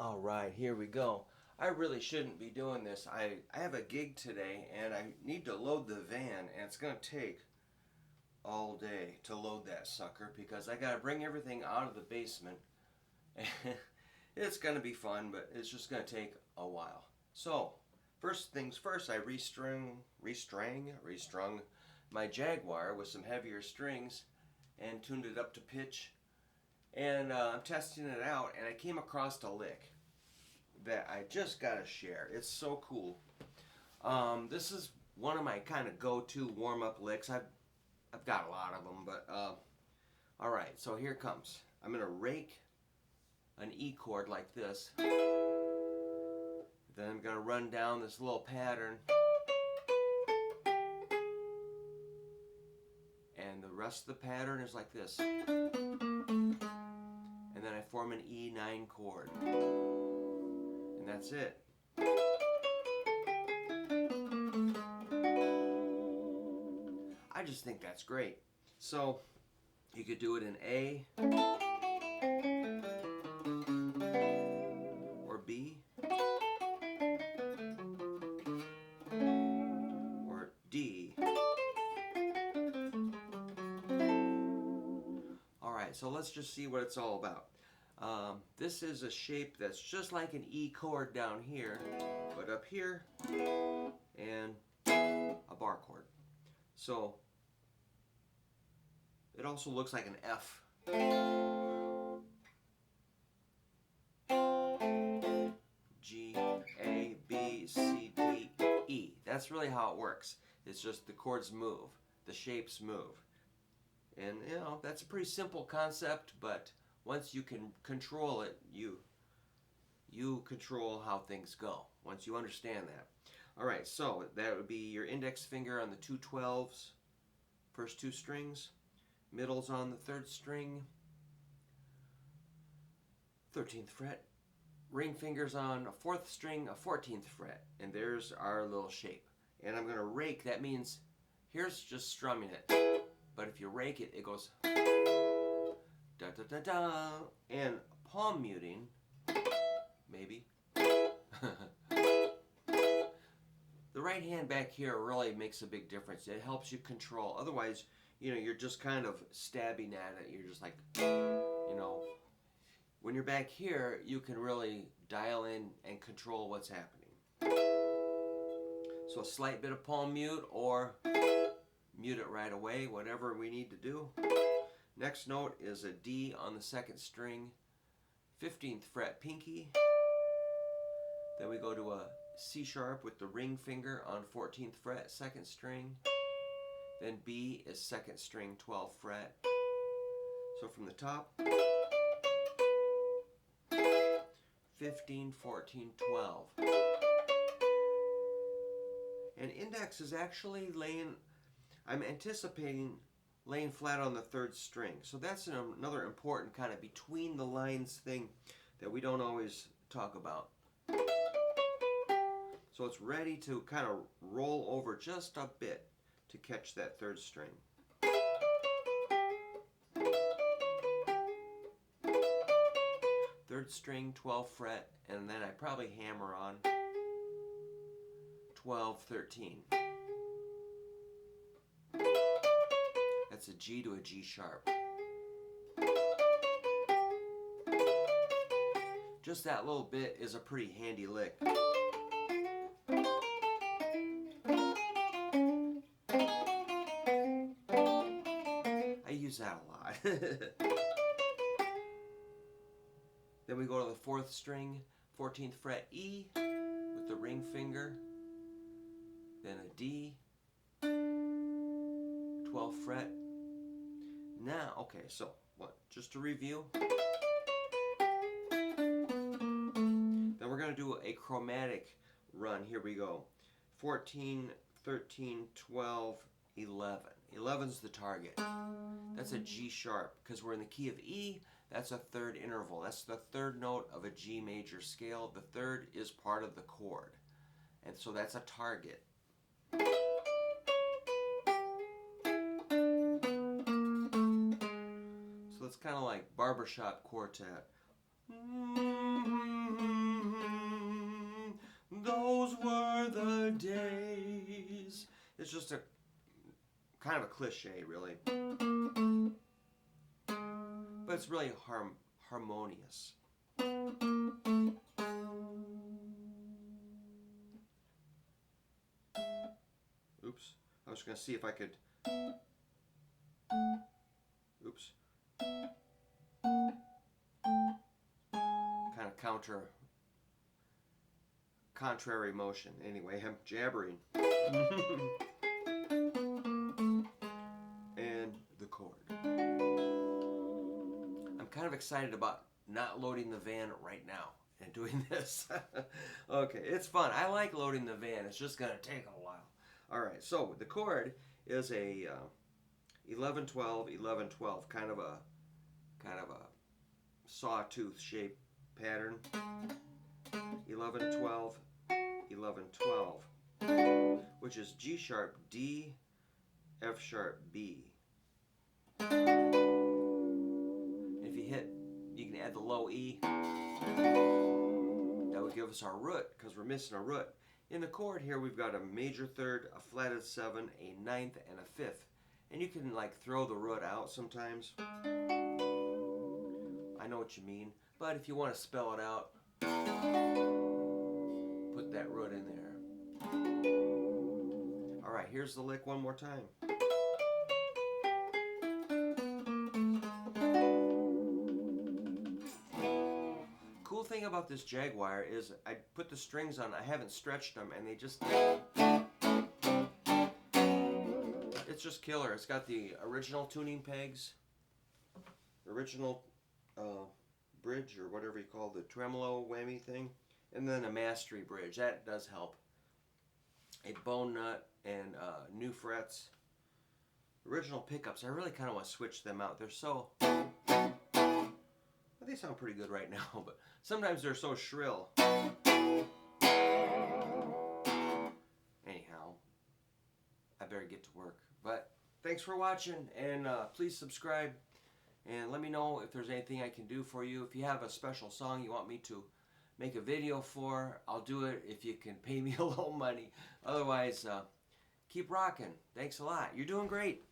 All right, here we go. I really shouldn't be doing this. I have a gig today and I need to load the van, and it's going to take all day to load that sucker because I got to bring everything out of the basement. It's going to be fun, but it's just going to take a while. So, first things first, I restrung my Jaguar with some heavier strings and tuned it up to pitch. And I'm testing it out, and I came across a lick that I just gotta share. It's so cool. This is one of my kind of go-to warm-up licks. I've got a lot of them, but all right. So here it comes. I'm gonna rake an E chord like this. Then I'm gonna run down this little pattern, and the rest of the pattern is like this. And then I form an E9 chord. And that's it. I just think that's great. So you could do it in A or B or D. All right, so let's just see what it's all about. This is a shape that's just like an E chord down here, but up here, and a bar chord. So it also looks like an F. G, A, B, C, D, E. That's really how it works. It's just the chords move, the shapes move. And you know, that's a pretty simple concept, but once you can control it, you control how things go. Once you understand that. All right, so that would be your index finger on the 2/12s, first two strings, middle's on the third string, 13th fret, ring fingers on a fourth string, a 14th fret, and there's our little shape. And I'm gonna rake. That means here's just strumming it, but if you rake it, it goes da da da da, and palm muting, maybe. The right hand back here really makes a big difference. It helps you control. Otherwise, you're just kind of stabbing at it. You're just like, when you're back here, you can really dial in and control what's happening. So a slight bit of palm mute or mute it right away, whatever we need to do. Next note is a D on the second string, 15th fret pinky. Then we go to a C sharp with the ring finger on 14th fret, second string. Then B is second string, 12th fret. So from the top, 15, 14, 12. And index is actually I'm anticipating laying flat on the third string. So that's another important kind of between the lines thing that we don't always talk about. So it's ready to kind of roll over just a bit to catch that third string. Third string, 12th fret, and then I probably hammer on 12, 13. That's a G to a G sharp. Just that little bit is a pretty handy lick. I use that a lot. Then we go to the fourth string, 14th fret E with the ring finger, then a D, 12th fret. Now, okay, so just to review. Then we're going to do a chromatic run. Here we go. 14, 13, 12, 11. 11's the target. That's a G sharp because we're in the key of E. That's a third interval. That's the third note of a G major scale. The third is part of the chord. And so that's a target. So it's kind of like barbershop quartet. just a kind of a cliche, really. But it's really harmonious. Oops. I was going to see if I could... Oops. Kind of contrary motion. Anyway, I'm jabbering. And the chord. I'm kind of excited about not loading the van right now and doing this. Okay, it's fun. I like loading the van. It's just going to take a while. All right, so the chord is a 11-12, 11-12, kind of a sawtooth shape pattern. 11-12, 11-12, which is G sharp, D, F sharp, B. If you hit, you can add the low E. That would give us our root, because we're missing a root. In the chord here, we've got a major third, a flatted 7, a ninth, and a fifth. And you can like throw the root out sometimes. I know what you mean. But if you want to spell it out, put that root in there. Alright, here's the lick one more time. Cool thing about this Jaguar is I put the strings on, I haven't stretched them, and they just... It's just killer. It's got the original tuning pegs, original bridge, or whatever you call the tremolo whammy thing, and then a mastery bridge. That does help. A bone nut and new frets. Original pickups. I really kind of want to switch them out. They're so... Well, they sound pretty good right now, but sometimes they're so shrill. Anyhow, I better get to work. But thanks for watching, and please subscribe, and let me know if there's anything I can do for you. If you have a special song you want me to make a video for, I'll do it if you can pay me a little money. Otherwise, keep rocking. Thanks a lot. You're doing great.